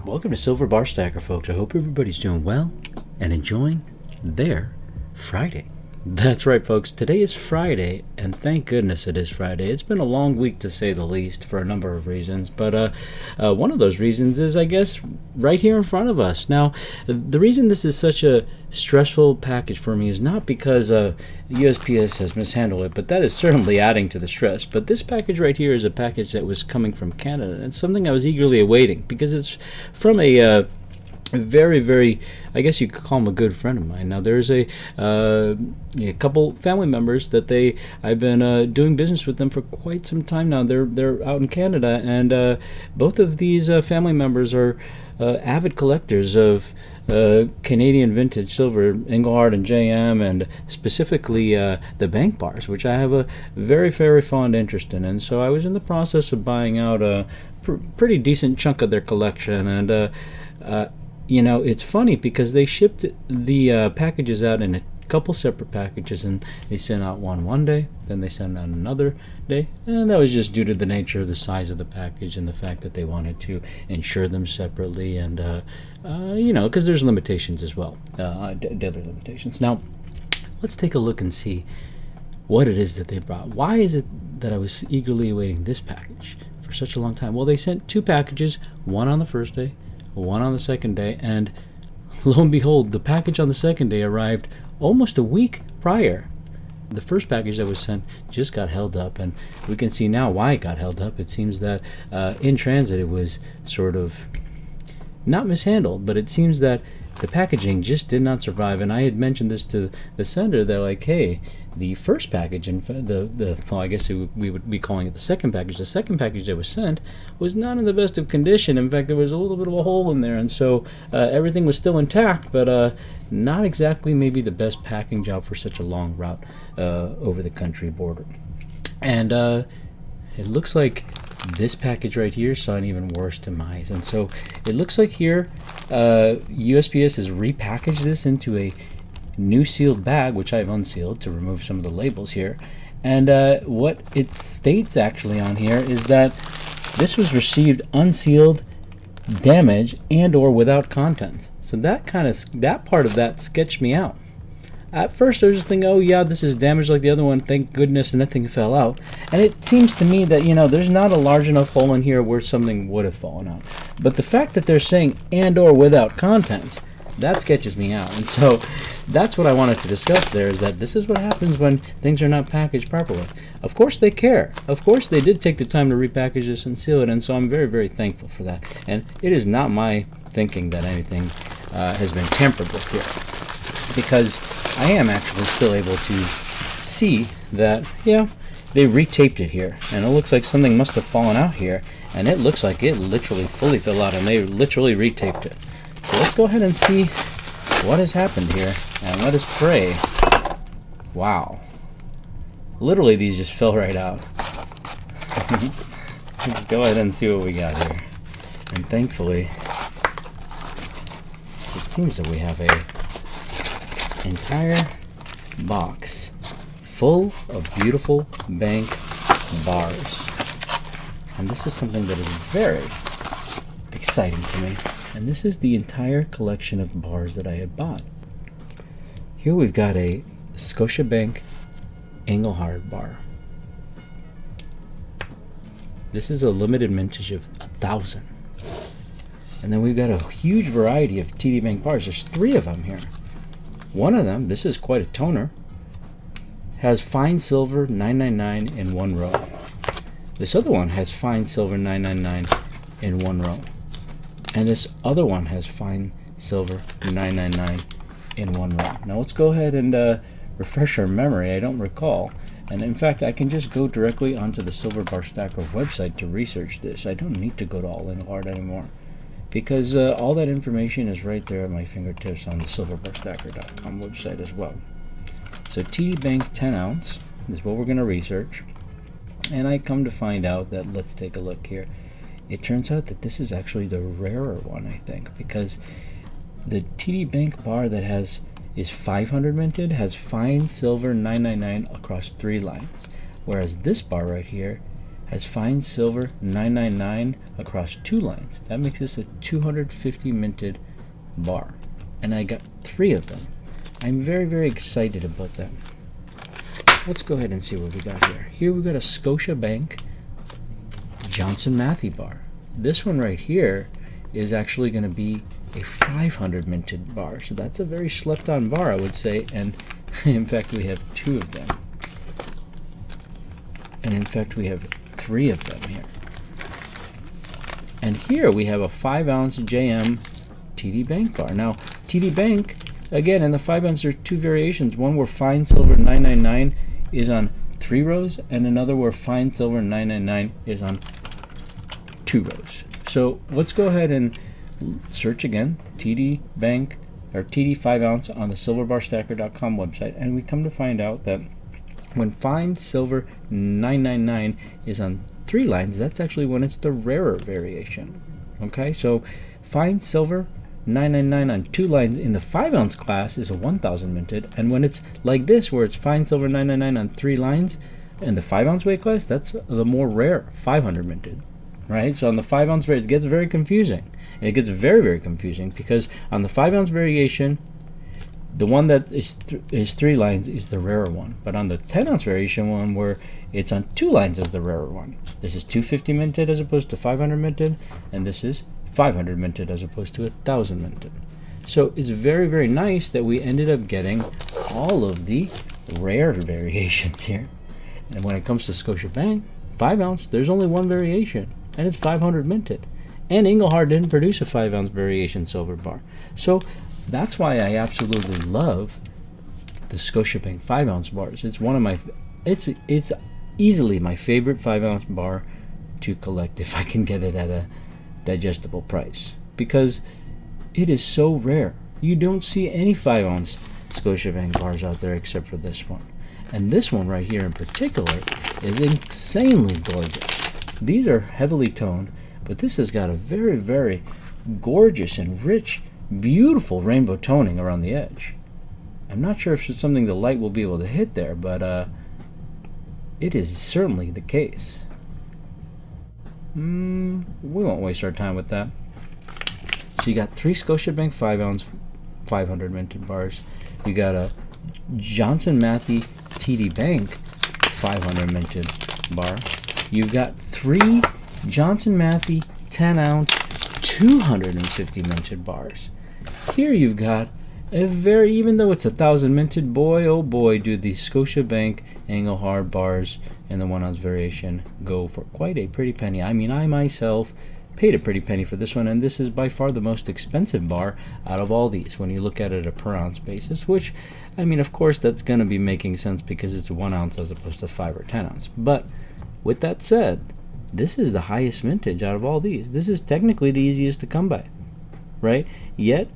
Welcome to Silver Bar Stacker, folks. I hope everybody's doing well and enjoying their Friday. That's right, folks. Today is Friday, and thank goodness it is Friday. It's been a long week, to say the least, for a number of reasons, but one of those reasons is, I guess, right here in front of us. Now, the reason this is such a stressful package for me is not because USPS has mishandled it, but that is certainly adding to the stress. But this package right here is a package that was coming from Canada, and it's something I was eagerly awaiting, because it's from a very, very, I guess you could call him a good friend of mine. Now, there's a couple family members that I've been doing business with them for quite some time now. They're out in Canada, and both of these family members are avid collectors of Canadian vintage silver, Engelhard and JM, and specifically the bank bars, which I have a very, very fond interest in. And so I was in the process of buying out a pretty decent chunk of their collection, and it's funny because they shipped the packages out in a couple separate packages, and they sent out one day, then they sent out another day, and that was just due to the nature of the size of the package and the fact that they wanted to insure them separately, and because there's limitations as well, daily limitations. Now, let's take a look and see what it is that they brought. Why is it that I was eagerly awaiting this package for such a long time? Well, they sent two packages, one on the first day, one on the second day, and lo and behold, the package on the second day arrived almost a week prior. The first package that was sent just got held up, and we can see now why it got held up. It seems that in transit it was sort of not mishandled, but it seems that the packaging just did not survive. And I had mentioned this to the sender. They're like, hey, the first package, and I guess we would be calling it the second package. The second package that was sent was not in the best of condition. In fact, there was a little bit of a hole in there, and so everything was still intact, but not exactly maybe the best packing job for such a long route over the country border. And it looks like this package right here saw an even worse demise. And so it looks like here USPS has repackaged this into a new sealed bag, which I've unsealed to remove some of the labels here. And what it states actually on here is that this was received unsealed, damaged, and or without contents. So that part of that sketched me out. At first I was just thinking, oh yeah, this is damaged like the other one, thank goodness nothing fell out. And it seems to me that, there's not a large enough hole in here where something would have fallen out. But the fact that they're saying and or without contents, that sketches me out. And so that's what I wanted to discuss there, is that this is what happens when things are not packaged properly. Of course they care. Of course they did take the time to repackage this and seal it, and so I'm very, very thankful for that. And it is not my thinking that anything has been tampered with here, because I am actually still able to see that, yeah, they retaped it here, and it looks like something must have fallen out here, and it looks like it literally fully fell out, and they literally retaped it. So let's go ahead and see what has happened here, and let us pray. Wow. Literally, these just fell right out. Let's go ahead and see what we got here. And thankfully, it seems that we have a entire box full of beautiful bank bars. And this is something that is very exciting to me. And this is the entire collection of bars that I had bought. Here we've got a Scotiabank Engelhard bar. This is a limited mintage of 1,000. And then we've got a huge variety of TD Bank bars. There's 3 of them here. One of them, this is quite a toner, has fine silver 999 in one row. This other one has fine silver 999 in one row. And this other one has fine silver 999 in one row. Now let's go ahead and refresh our memory. I don't recall. And in fact, I can just go directly onto the Silver Bar Stacker website to research this. I don't need to go to All Engelhard anymore, because all that information is right there at my fingertips on the silverbarstacker.com website as well. So TD Bank 10 ounce is what we're going to research. And I come to find out that, let's take a look here. It turns out that this is actually the rarer one, I think, because the TD Bank bar that is 500 minted has fine silver 999 across 3 lines, whereas this bar right here has fine silver 999 across 2 lines. That makes this a 250 minted bar, and I got 3 of them. I'm very, very excited about that. Let's go ahead and see what we got here. Here we got a Scotiabank Johnson Matthey bar. This one right here is actually going to be a 500 minted bar, so that's a very slept on bar, I would say. And in fact, we have 2 of them, and in fact we have 3 of them here. And here we have a 5 ounce JM TD Bank bar. Now TD Bank, again, in the 5 ounce, there's 2 variations. One where fine silver 999 is on 3 rows, and another where fine silver 999 is on 2 rows. So let's go ahead and search again, TD Bank or TD 5 ounce on the silverbarstacker.com website, and we come to find out that when fine silver 999 is on 3 lines, that's actually when it's the rarer variation. Okay, so fine silver 999 on 2 lines in the 5 ounce class is a 1000 minted, and when it's like this, where it's fine silver 999 on 3 lines in the 5 ounce weight class, that's the more rare 500 minted, right? So on the 5 ounce it gets very confusing, and it gets very, very confusing because on the 5 ounce variation, the one that is 3 lines is the rarer one, but on the 10 ounce variation one, where it's on 2 lines, is the rarer one. This is 250 minted as opposed to 500 minted, and this is 500 minted as opposed to 1000 minted. So it's very, very nice that we ended up getting all of the rare variations here. And when it comes to Scotiabank 5 ounce, there's only one variation, and it's 500 minted. And Engelhard didn't produce a 5 ounce variation silver bar. So that's why I absolutely love the Scotiabank 5 ounce bars. It's one of my, it's easily my favorite 5 ounce bar to collect if I can get it at a digestible price, because it is so rare. You don't see any 5 ounce Scotiabank bars out there except for this one. And this one right here in particular is insanely gorgeous. These are heavily toned, but this has got a very, very gorgeous and rich, beautiful rainbow toning around the edge. I'm not sure if it's something the light will be able to hit there, but it is certainly the case. We won't waste our time with that. So you got 3 Scotiabank 5 ounce 500 minted bars. You got a Johnson Matthey TD Bank 500 minted bar. You've got 3 Johnson Matthey 10 ounce 250 minted bars. Here you've got a very, even though it's 1000 minted, boy oh boy do the Scotiabank Engelhard bars and the 1 ounce variation go for quite a pretty penny. I mean, I myself paid a pretty penny for this one, and this is by far the most expensive bar out of all these when you look at it at a per ounce basis, which, I mean, of course that's going to be making sense because it's 1 ounce as opposed to 5 or 10 ounce. But with that said, this is the highest mintage out of all these. This is technically the easiest to come by, right? Yet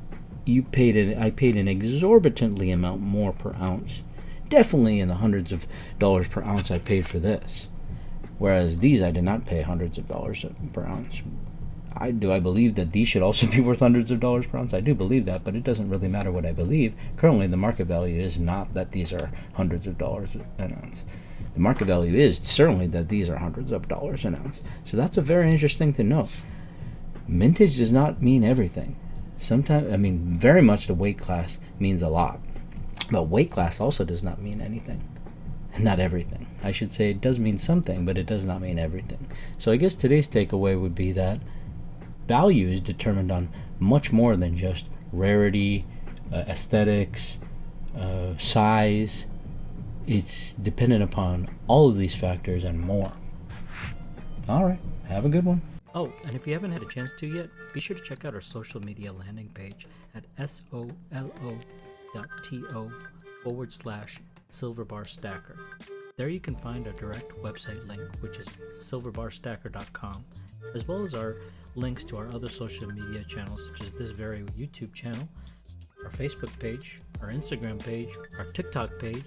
I paid an exorbitantly amount more per ounce. Definitely in the hundreds of dollars per ounce I paid for this. Whereas these I did not pay hundreds of dollars per ounce. I believe that these should also be worth hundreds of dollars per ounce? I do believe that, but it doesn't really matter what I believe. Currently the market value is not that these are hundreds of dollars an ounce. The market value is certainly that these are hundreds of dollars an ounce. So that's a very interesting to know. Mintage does not mean everything. Sometimes, I mean, very much the weight class means a lot. But weight class also does not mean anything. Not everything. I should say it does mean something, but it does not mean everything. So I guess today's takeaway would be that value is determined on much more than just rarity, aesthetics, size. It's dependent upon all of these factors and more. All right, have a good one. Oh, and if you haven't had a chance to yet, be sure to check out our social media landing page at solo.to/silverbarstacker. There you can find our direct website link, which is silverbarstacker.com, as well as our links to our other social media channels, such as this very YouTube channel, our Facebook page, our Instagram page, our TikTok page,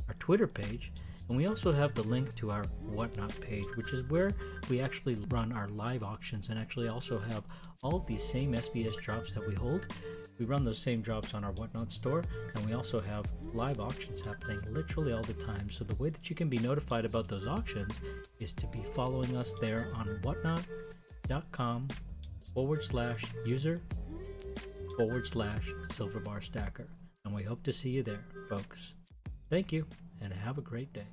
our Twitter page, and we also have the link to our Whatnot page, which is where we actually run our live auctions and actually also have all of these same SBS drops that we hold. We run those same drops on our Whatnot store, and we also have live auctions happening literally all the time. So the way that you can be notified about those auctions is to be following us there on whatnot.com/user/silverbarstacker. And we hope to see you there, folks. Thank you, and have a great day.